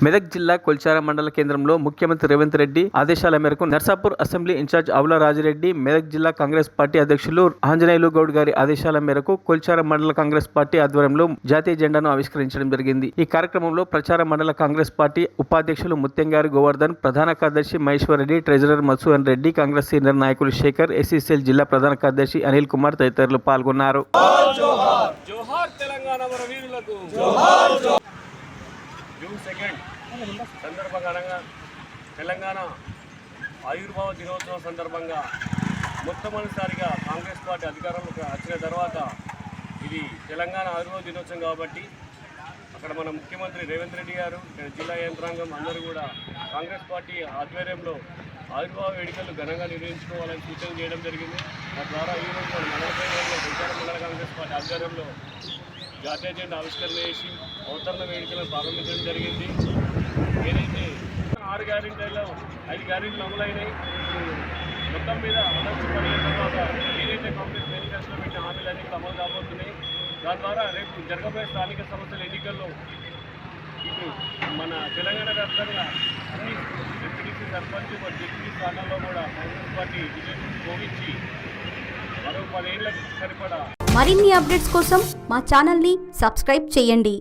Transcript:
మెదక్ జిల్లా కొల్చార మండల కేంద్రంలో ముఖ్యమంత్రి రేవంత్ రెడ్డి ఆదేశాల మేరకు నర్సాపూర్ అసెంబ్లీ ఇన్ఛార్జ్ ఆవుల రాజిరెడ్డి, మెదక్ జిల్లా కాంగ్రెస్ పార్టీ అధ్యక్షులు ఆంజనేయులు గౌడ్ గారి ఆదేశాల మేరకు కొల్చార మండల కాంగ్రెస్ పార్టీ ఆధ్వర్యంలో జాతీయ జెండాను ఆవిష్కరించడం జరిగింది. ఈ కార్యక్రమంలో ప్రచార మండల కాంగ్రెస్ పార్టీ ఉపాధ్యక్షులు ముత్యంగారి గోవర్ధన్, ప్రధాన కార్యదర్శి మహేశ్వర్ రెడ్డి, ట్రెజరర్ మధుసూదన్ రెడ్డి, కాంగ్రెస్ సీనియర్ నాయకులు శేఖర్, ఎస్సీసీఎల్ జిల్లా ప్రధాన కార్యదర్శి అనిల్ కుమార్ తదితరులు పాల్గొన్నారు. జూన్ 2 సందర్భంగా తెలంగాణ ఆవిర్భావ దినోత్సవం సందర్భంగా మొట్టమొదటిసారిగా కాంగ్రెస్ పార్టీ అధికారంలోకి వచ్చిన తర్వాత ఇది తెలంగాణ ఆవిర్భావ దినోత్సవం కాబట్టి అక్కడ మన ముఖ్యమంత్రి రేవంత్ రెడ్డి గారు, జిల్లా యంత్రాంగం అందరూ కూడా కాంగ్రెస్ పార్టీ ఆధ్వర్యంలో ఆవిర్భావ వేడుకలు ఘనంగా నిర్వహించుకోవాలని సూచన చేయడం జరిగింది. తద్వారా ఈరోజు మన మండల కేంద్రంలో కొల్చార మండల కాంగ్రెస్ పార్టీ ఆధ్వర్యంలో జాతీయ జెండా ఆవిష్కరణ చేసి అవతరణ వేడుకలను ప్రారంభించడం జరిగింది. ఏదైతే 6 గ్యారెంటీల్లో 5 గ్యారెంటీలు అమలైనాయి. మొత్తం మీద అమలు పడిన తర్వాత ఏదైతే కాంగ్రెస్ మేనిఫెస్టోలో పెట్టిన హామీలన్నీ అమలు కాబోతున్నాయి. దాని ద్వారా రేపు జరగబోయే స్థానిక సంస్థల ఎన్నికల్లో ఇప్పుడు మన తెలంగాణ వ్యాప్తంగా అన్ని డిప్యూటీ సర్పంచ్ డిప్యూటీ స్థానాల్లో కూడా కాంగ్రెస్ పార్టీ విజయం భోగించి మరో 10 ఏళ్లకు సరిపడా మరిన్ని అప్డేట్స్ కోసం మా ఛానల్ని సబ్స్క్రైబ్ చేయండి.